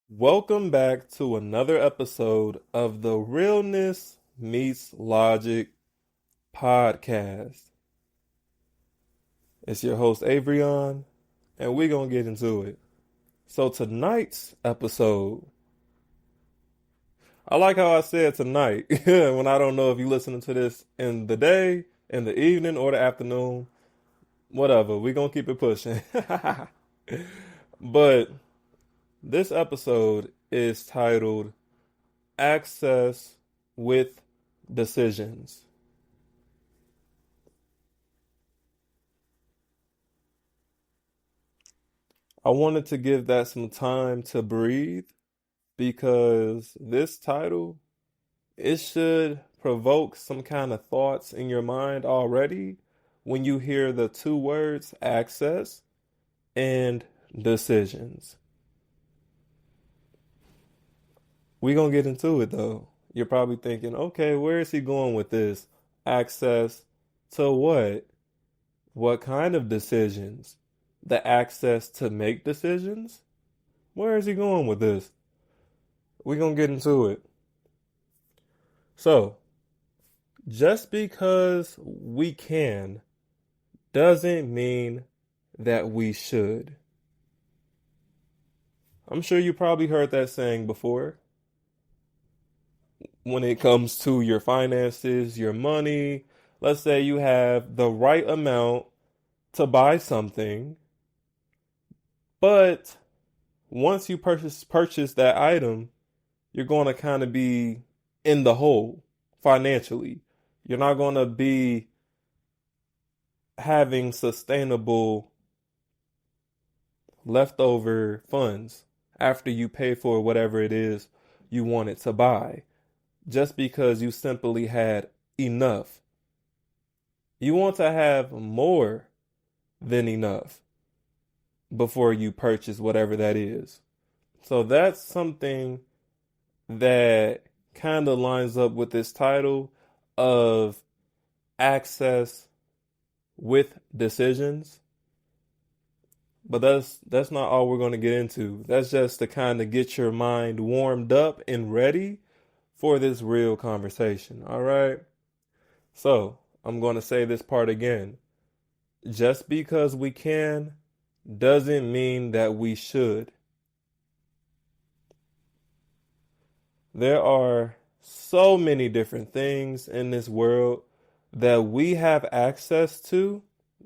Welcome back to another episode of the Realness Meets Logic podcast. It's your host, Avrion, and we're going to get into it. So, tonight's episode, I like how I said tonight when I don't know if you're listening to this in the day, in the evening, or the afternoon. Whatever, we're going to keep it pushing. But this episode is titled Access with Decisions. I wanted to give that some time to breathe because this title, it should provoke some kind of thoughts in your mind already when you hear the two words access and decisions. We're going to get into it though. You're probably thinking, okay, where is he going with this? Access to what? What kind of decisions? The access to make decisions? Where is he going with this? We're going to get into it. So, just because we can doesn't mean that we should. I'm sure you probably heard that saying before. When it comes to your finances, your money, let's say you have the right amount to buy something, but once you purchase that item, you're going to kind of be in the hole financially. You're not going to be having sustainable leftover funds after you pay for whatever it is you wanted to buy, just because you simply had enough. You want to have more than enough before you purchase whatever that is. So that's something that kind of lines up with this title of access with decisions. But that's not all we're going to get into. That's just to kind of get your mind warmed up and ready for this real conversation. All right. So I'm going to say this part again. Just because we can doesn't mean that we should. There are so many different things in this world that we have access to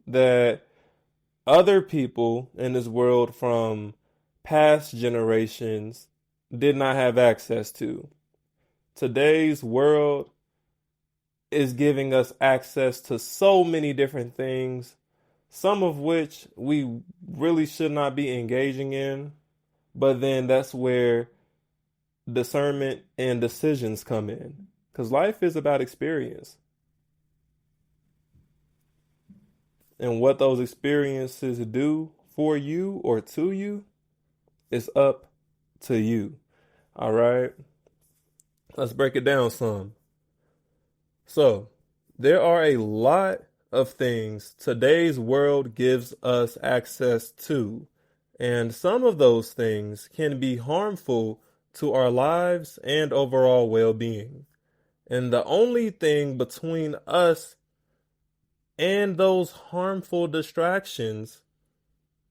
that other people in this world from past generations did not have access to. Today's world is giving us access to so many different things, some of which we really should not be engaging in, but then that's where discernment and decisions come in. Because life is about experience. And what those experiences do for you or to you is up to you. All right. Let's break it down some. So, there are a lot of things today's world gives us access to, and some of those things can be harmful to our lives and overall well being. And the only thing between us and those harmful distractions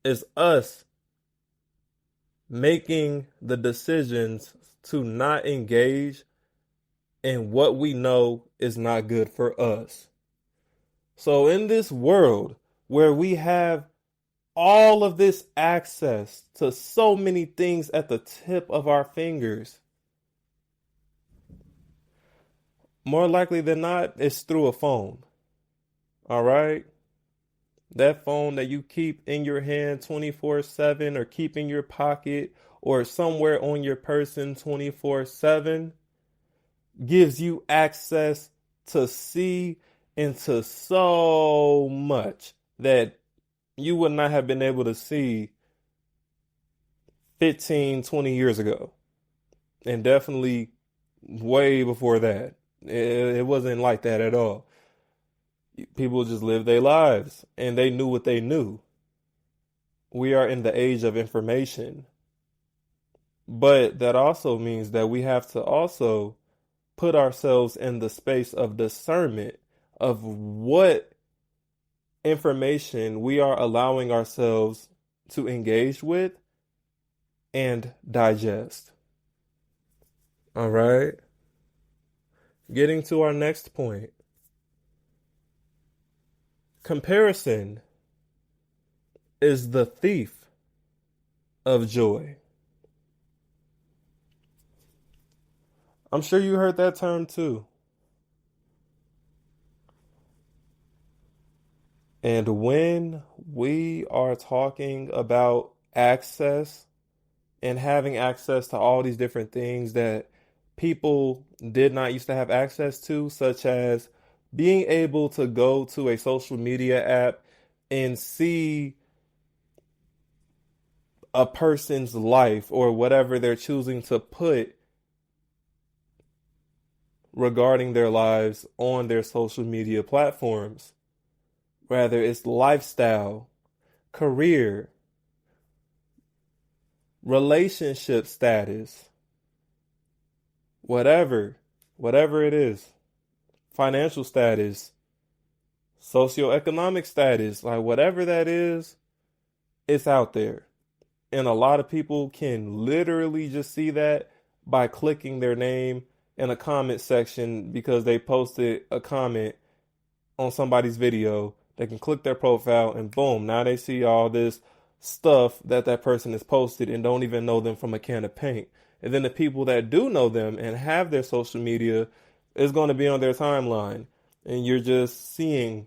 is us making the decisions to not engage in what we know is not good for us. So, in this world where we have all of this access to so many things at the tip of our fingers, more likely than not, it's through a phone. All right? That phone that you keep in your hand 24/7 or keep in your pocket or somewhere on your person 24/7 gives you access to see into so much that you would not have been able to see 15, 20 years ago. And definitely way before that. It wasn't like that at all. People just lived their lives and they knew what they knew. We are in the age of information. But that also means that we have to also put ourselves in the space of discernment of what information we are allowing ourselves to engage with and digest. All right. Getting to our next point. Comparison is the thief of joy. I'm sure you heard that term too. And when we are talking about access and having access to all these different things that people did not used to have access to, such as being able to go to a social media app and see a person's life or whatever they're choosing to put regarding their lives on their social media platforms, whether it's lifestyle, career, relationship status, whatever it is, financial status, socioeconomic status, like whatever that is, it's out there. And a lot of people can literally just see that by clicking their name in a comment section because they posted a comment on somebody's video. They can click their profile and boom, now they see all this stuff that that person has posted and don't even know them from a can of paint. And then the people that do know them and have their social media is going to be on their timeline. And you're just seeing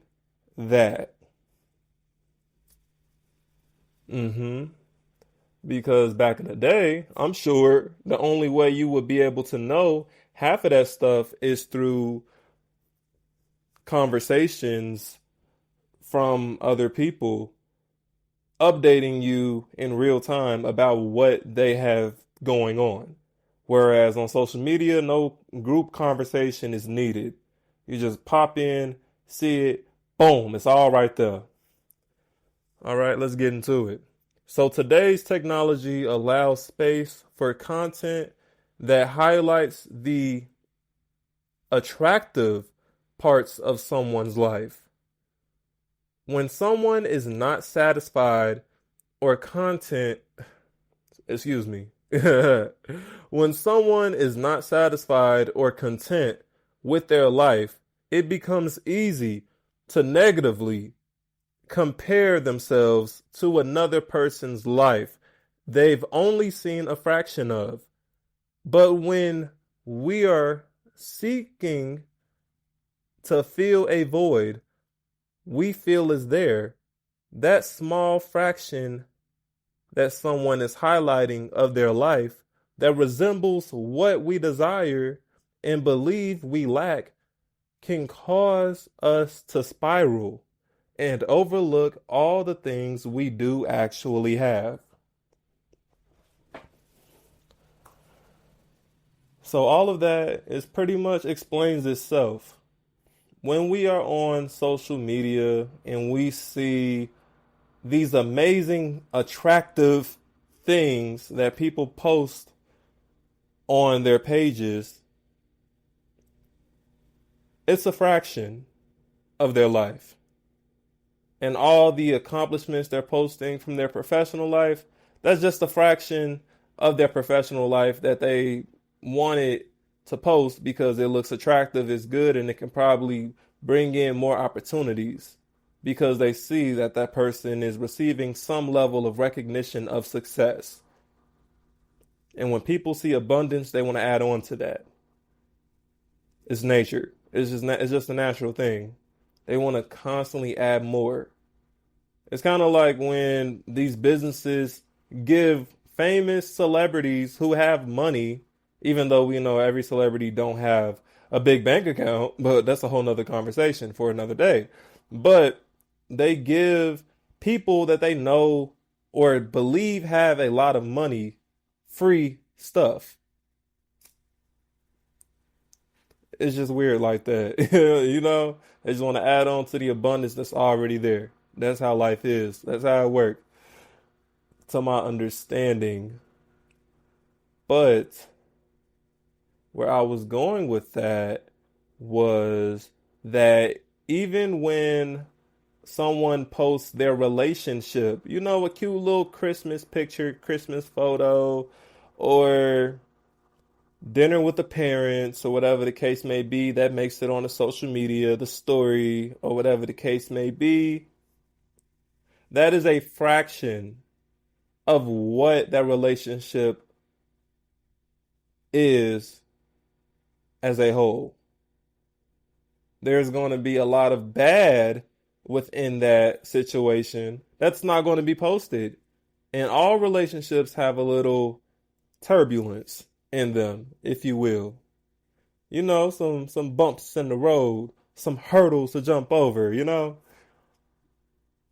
that. Mm-hmm. Because back in the day, I'm sure the only way you would be able to know half of that stuff is through conversations from other people updating you in real time about what they have going on. Whereas on social media, no group conversation is needed. You just pop in, see it, boom, it's all right there. All right, let's get into it. So today's technology allows space for content that highlights the attractive parts of someone's life. When someone is not satisfied or content, excuse me, when someone is not satisfied or content with their life, it becomes easy to negatively compare themselves to another person's life they've only seen a fraction of. But when we are seeking to fill a void we feel is there, that small fraction that someone is highlighting of their life that resembles what we desire and believe we lack can cause us to spiral and overlook all the things we do actually have. So all of that is pretty much explains itself. When we are on social media and we see these amazing, attractive things that people post on their pages, it's a fraction of their life. And all the accomplishments they're posting from their professional life, that's just a fraction of their professional life that they wanted to post because it looks attractive, it's good, and it can probably bring in more opportunities because they see that that person is receiving some level of recognition of success. And when people see abundance, they want to add on to that. It's nature. It's just a natural thing. They want to constantly add more. It's kind of like when these businesses give famous celebrities who have money, even though we know every celebrity don't have a big bank account, but that's a whole nother conversation for another day. But they give people that they know or believe have a lot of money free stuff. It's just weird like that. You know, they just want to add on to the abundance that's already there. That's how life is. That's how it works. To my understanding. But where I was going with that was that even when someone posts their relationship, a cute little Christmas picture, Christmas photo, or dinner with the parents, or whatever the case may be, that makes it on the social media, the story, or whatever the case may be, that is a fraction of what that relationship is as a whole. There's going to be a lot of bad within that situation that's not going to be posted. And all relationships have a little turbulence in them, if you will. Some bumps in the road, some hurdles to jump over.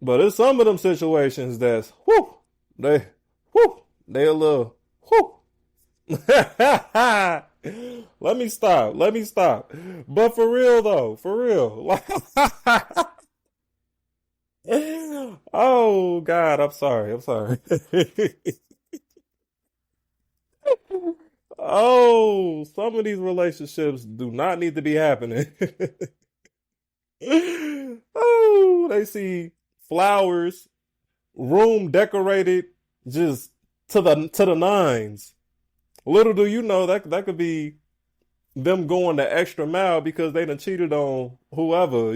But it's some of them situations that's they a little Let me stop. Let me stop. But for real though, for real. Oh God, I'm sorry. I'm sorry. Oh, some of these relationships do not need to be happening. Oh, they see flowers, room decorated just to the nines. Little do you know that could be them going the extra mile because they done cheated on whoever,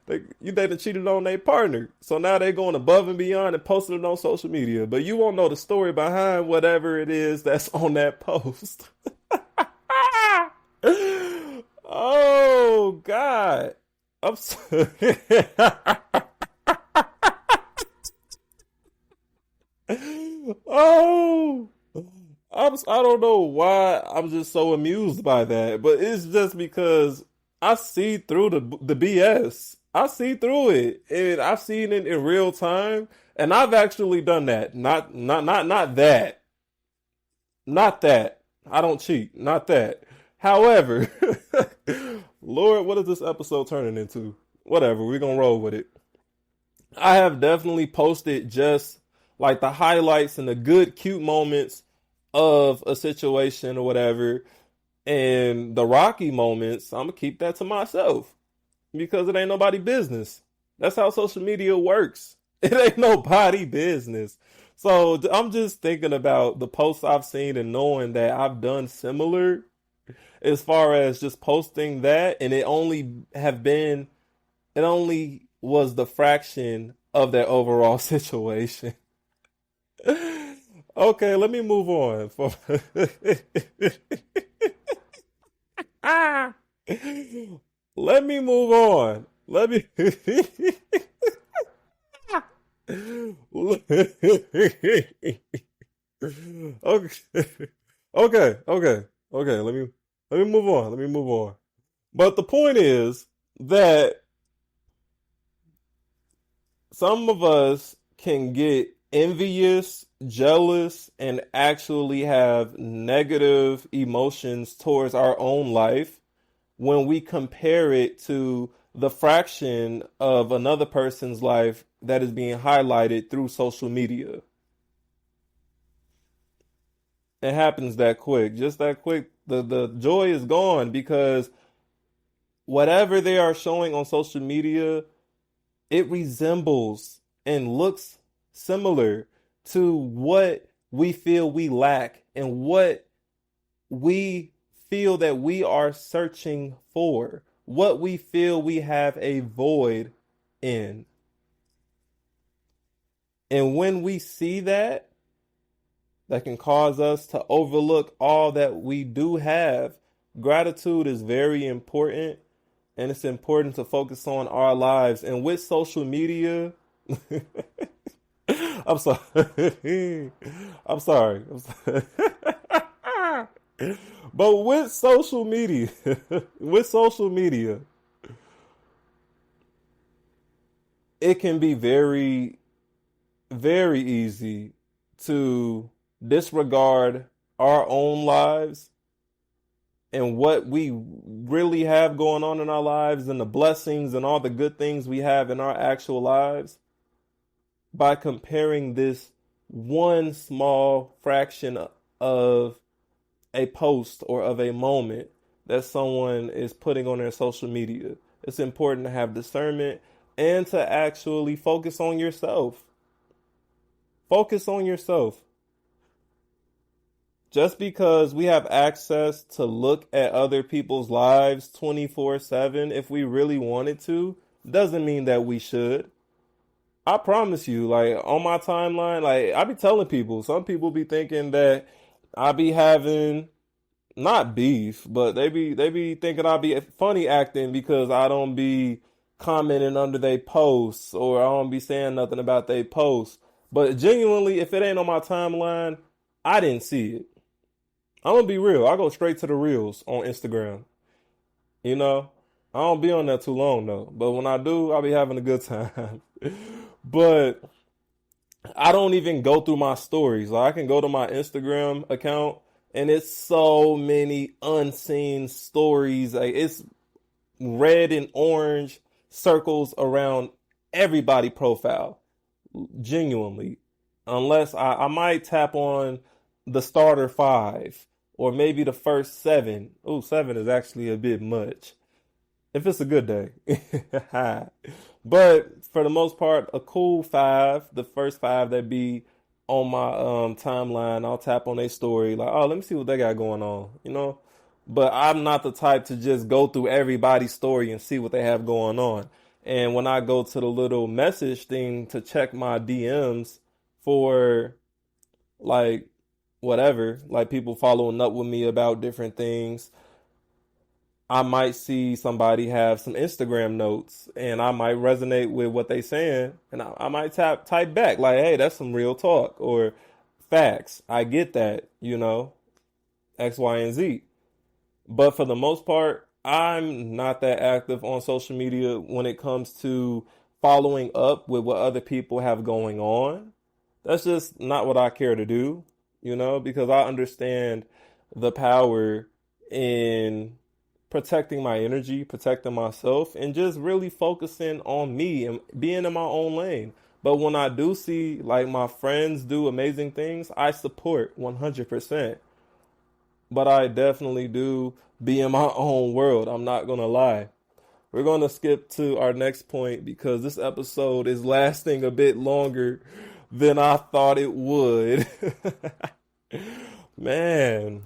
like they done cheated on their partner. So now they going above and beyond and posting it on social media. But you won't know the story behind whatever it is that's on that post. Oh God. I'm so Oh, I don't know why I'm just so amused by that, but it's just because I see through the BS. I see through it, and I've seen it in real time, and I've actually done that. Not that. Not that. I don't cheat. Not that. However, Lord, what is this episode turning into? Whatever, we're gonna roll with it. I have definitely posted just like the highlights and the good, cute moments of a situation or whatever. And the rocky moments, I'm gonna keep that to myself because it ain't nobody business. That's how social media works. It ain't nobody business. So I'm just thinking about the posts I've seen and knowing that I've done similar as far as just posting that, and it only was the fraction of that overall situation. Okay, let me move on. Ah, let me move on. Let me. Okay, okay, okay, okay. Let me move on. Let me move on. But the point is that some of us can get envious, jealous, and actually have negative emotions towards our own life when we compare it to the fraction of another person's life that is being highlighted through social media. It happens that quick, just that quick. The joy is gone because whatever they are showing on social media, it resembles and looks similar to what we feel we lack and what we feel that we are searching for, what we feel we have a void in. And when we see that, that can cause us to overlook all that we do have. Gratitude is very important, and it's important to focus on our lives. And with social media, I'm sorry. I'm sorry. I'm sorry. But with social media, with social media, it can be very, very easy to disregard our own lives and what we really have going on in our lives and the blessings and all the good things we have in our actual lives by comparing this one small fraction of a post or of a moment that someone is putting on their social media. It's important to have discernment and to actually focus on yourself. Focus on yourself. Just because we have access to look at other people's lives 24/7, if we really wanted to, doesn't mean that we should. I promise you, like on my timeline, like I be telling people, some people be thinking that I be having not beef, but they be thinking I be funny acting because I don't be commenting under they posts or I don't be saying nothing about they posts. But genuinely, if it ain't on my timeline, I didn't see it. I'm gonna be real. I go straight to the reels on Instagram. You know, I don't be on that too long though. But when I do, I'll be having a good time. But I don't even go through my stories. Like I can go to my Instagram account and it's so many unseen stories. Like it's red and orange circles around everybody profile. Genuinely. Unless I might tap on the starter five or maybe the first seven. Oh, seven is actually a bit much if it's a good day. But for the most part, a cool five, the first five that be on my timeline, I'll tap on their story, like, oh, let me see what they got going on, you know? But I'm not the type to just go through everybody's story and see what they have going on. And when I go to the little message thing to check my DMs for like whatever, like people following up with me about different things, I might see somebody have some Instagram notes and I might resonate with what they saying and I might type back like, hey, that's some real talk or facts. I get that, you know, X, Y, and Z. But for the most part, I'm not that active on social media when it comes to following up with what other people have going on. That's just not what I care to do, you know, because I understand the power in protecting my energy, protecting myself, and just really focusing on me and being in my own lane. But when I do see like my friends do amazing things, I support 100%. But I definitely do be in my own world. I'm not going to lie. We're going to skip to our next point because this episode is lasting a bit longer than I thought it would. Man,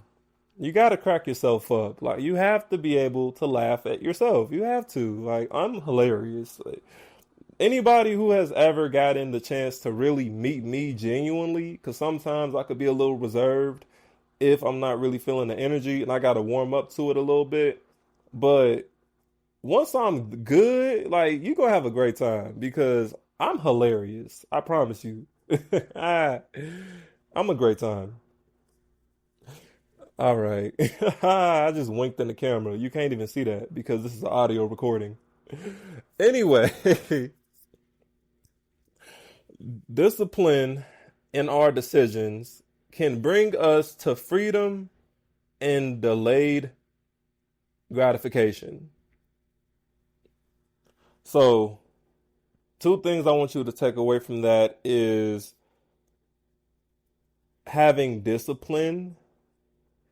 you got to crack yourself up. Like, you have to be able to laugh at yourself. You have to. Like, I'm hilarious. Like, anybody who has ever gotten the chance to really meet me genuinely, because sometimes I could be a little reserved if I'm not really feeling the energy and I got to warm up to it a little bit. But once I'm good, like, you gonna have a great time because I'm hilarious. I promise you. I'm a great time. All right. I just winked in the camera. You can't even see that because this is an audio recording. Anyway, discipline in our decisions can bring us to freedom and delayed gratification. So, two things I want you to take away from that is having discipline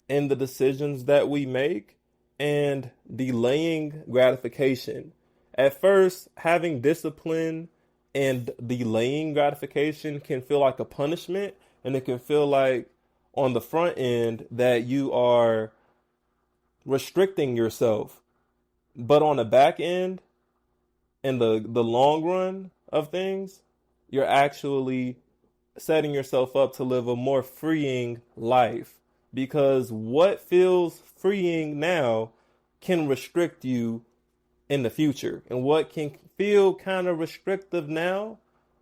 in the decisions that we make and delaying gratification. At first, having discipline and delaying gratification can feel like a punishment, and it can feel like on the front end that you are restricting yourself. But on the back end, in the long run of things, you're actually setting yourself up to live a more freeing life. Because what feels freeing now can restrict you in the future. And what can feel kind of restrictive now,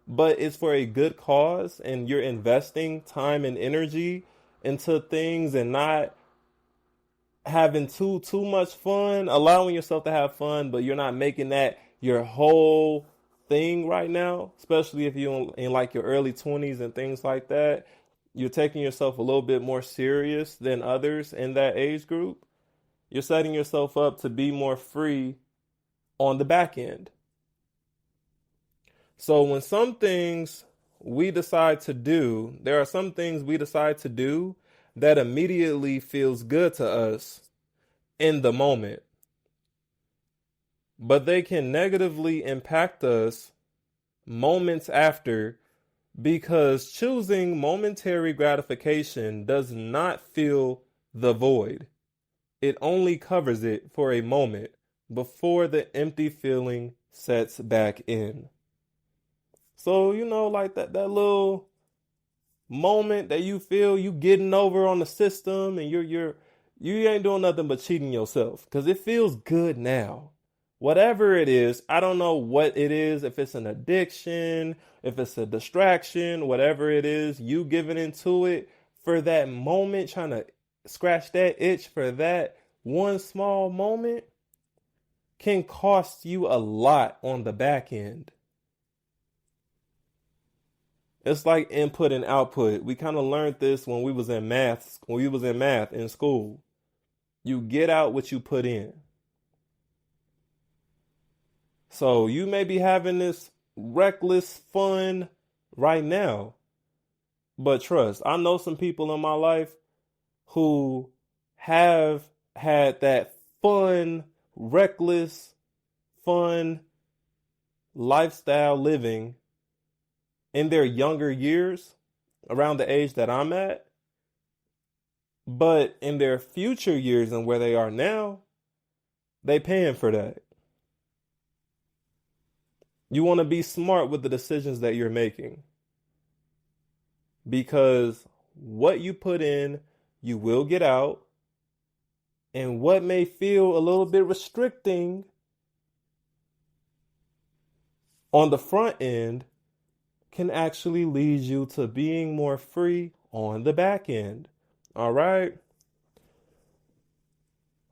but it's for a good cause and you're investing time and energy into things and not having too much fun, allowing yourself to have fun, but you're not making that your whole thing right now, especially if you're in like your early 20s and things like that. You're taking yourself a little bit more serious than others in that age group. You're setting yourself up to be more free on the back end. So when some things we decide to do, there are some things we decide to do that immediately feels good to us in the moment, but they can negatively impact us moments after, because choosing momentary gratification does not fill the void. It only covers it for a moment before the empty feeling sets back in. So, like that little moment that you feel you getting over on the system, and you ain't doing nothing but cheating yourself because it feels good now. Whatever it is, I don't know what it is, if it's an addiction, if it's a distraction, whatever it is, you giving into it for that moment, trying to scratch that itch for that one small moment, can cost you a lot on the back end. It's like input and output. We kind of learned this when we was in math in school. You get out what you put in. So you may be having this reckless fun right now, but trust, I know some people in my life who have had that fun, reckless, fun lifestyle living in their younger years, around the age that I'm at. But in their future years and where they are now, they paying for that. You want to be smart with the decisions that you're making, because what you put in, you will get out. And what may feel a little bit restricting on the front end can actually lead you to being more free on the back end. All right.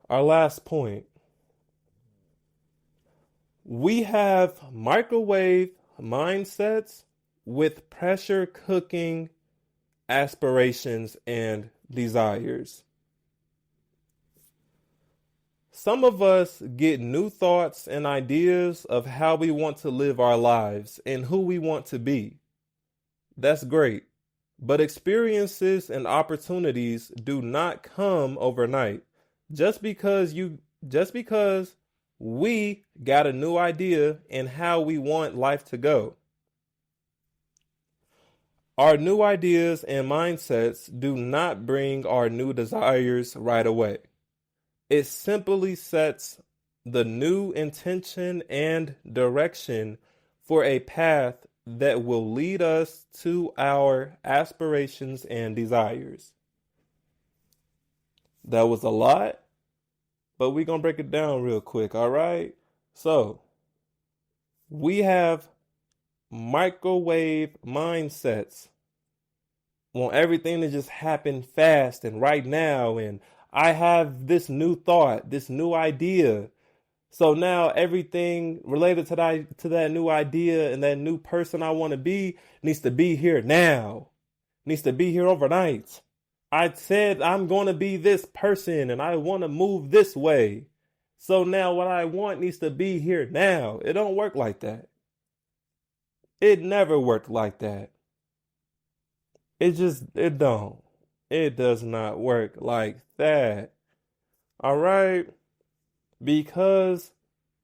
Our last point. We have microwave mindsets with pressure cooking aspirations and desires. Some of us get new thoughts and ideas of how we want to live our lives and who we want to be. That's great. But experiences and opportunities do not come overnight. Just because we got a new idea and how we want life to go. Our new ideas and mindsets do not bring our new desires right away. It simply sets the new intention and direction for a path that will lead us to our aspirations and desires. That was a lot, but we're going to break it down real quick, all right? So, we have microwave mindsets. Want everything to just happen fast and right now, and I have this new thought, this new idea. So now everything related to that new idea and that new person I want to be needs to be here now. Needs to be here overnight. I said I'm going to be this person and I want to move this way. So now what I want needs to be here now. It don't work like that. It never worked like that. It don't. It does not work like that. All right? Because,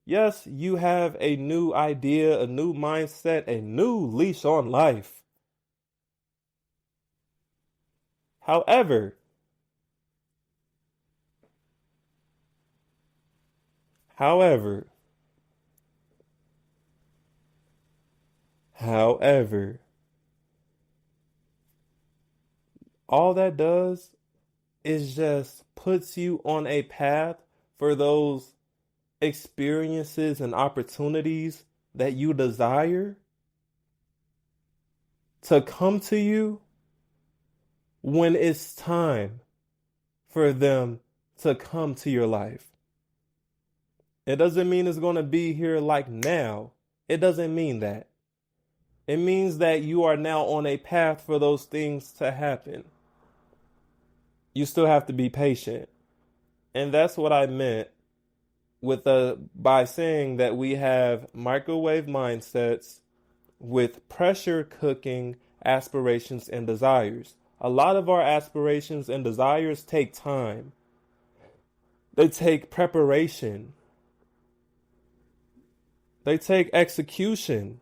yes, you have a new idea, a new mindset, a new leash on life. However, all that does is just puts you on a path for those experiences and opportunities that you desire to come to you when it's time for them to come to your life. It doesn't mean it's going to be here like now. It doesn't mean that. It means that you are now on a path for those things to happen. You still have to be patient. And that's what I meant with by saying that we have microwave mindsets with pressure cooking aspirations and desires. A lot of our aspirations and desires take time. They take preparation. They take execution.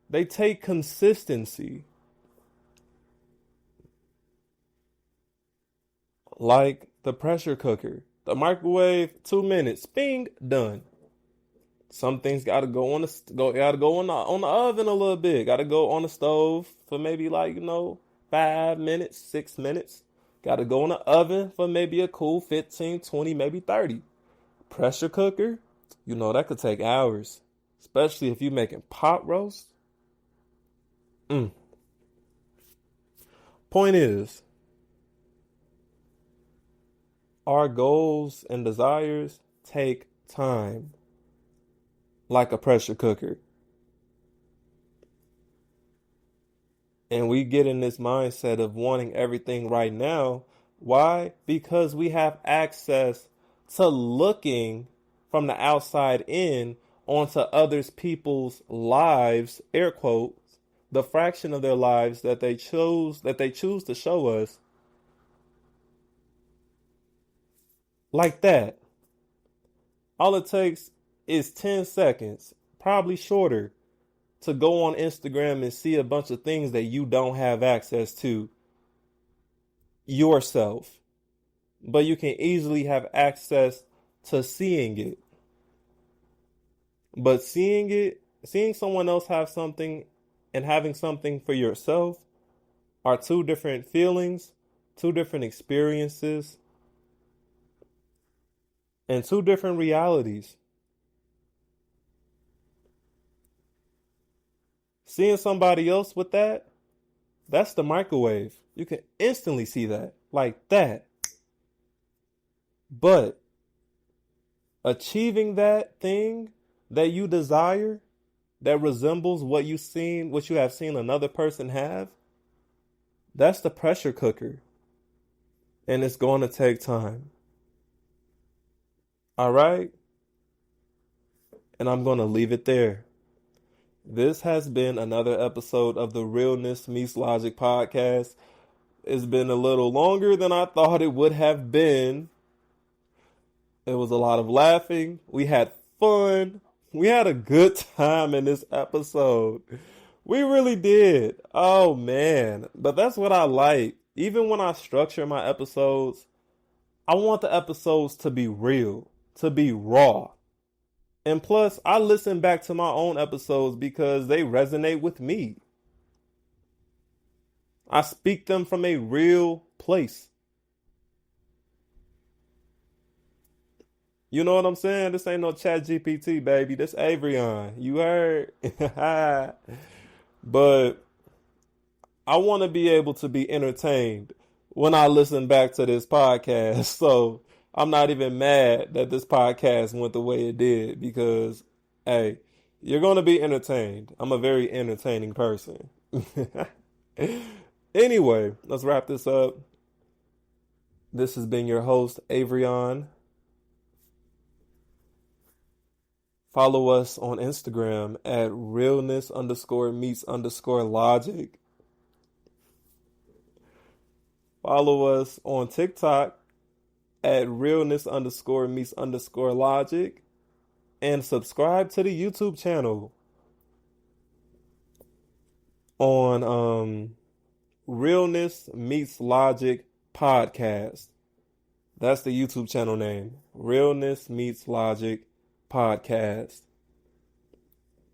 They take consistency. Like the pressure cooker, the microwave, 2 minutes, bing, done. Some things gotta go on the oven a little bit. Gotta go on the stove for maybe 5 minutes, 6 minutes. Gotta go in the oven for maybe a cool 15, 20, maybe 30. Pressure cooker, that could take hours, especially if you're making pot roast. Point is, our goals and desires take time, like a pressure cooker. And we get in this mindset of wanting everything right now. Why? Because we have access to looking from the outside in onto others people's lives, air quotes, the fraction of their lives that they choose to show us like that. All it takes is 10 seconds, probably shorter, to go on Instagram and see a bunch of things that you don't have access to yourself. But you can easily have access to seeing it. But seeing someone else have something and having something for yourself are two different feelings, two different experiences, and two different realities. Seeing somebody else with that's the microwave. You can instantly see that, like that. But achieving that thing that you desire, that resembles what you have seen another person have, that's the pressure cooker. And it's going to take time. All right? And I'm going to leave it there. This has been another episode of the Realness Meets Logic podcast. It's been a little longer than I thought it would have been. It was a lot of laughing. We had fun. We had a good time in this episode. We really did. Oh, man. But that's what I like. Even when I structure my episodes, I want the episodes to be real, to be raw. And plus, I listen back to my own episodes because they resonate with me. I speak them from a real place. You know what I'm saying? This ain't no ChatGPT, baby. This Avrion. You heard? But I want to be able to be entertained when I listen back to this podcast. So I'm not even mad that this podcast went the way it did because, hey, you're going to be entertained. I'm a very entertaining person. Anyway, let's wrap this up. This has been your host, Avrion. Follow us on Instagram at realness_meets_logic. Follow us on TikTok at realness_meets_logic. And subscribe to the YouTube channel on Realness Meets Logic Podcast. That's the YouTube channel name. Realness Meets Logic Podcast.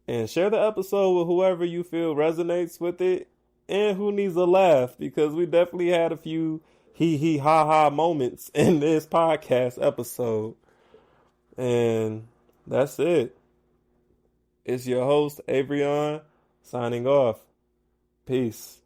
And share the episode with whoever you feel resonates with it and who needs a laugh, because we definitely had a few hee ha ha moments in this podcast episode. And that's it. It's your host, Avrion, signing off. Peace.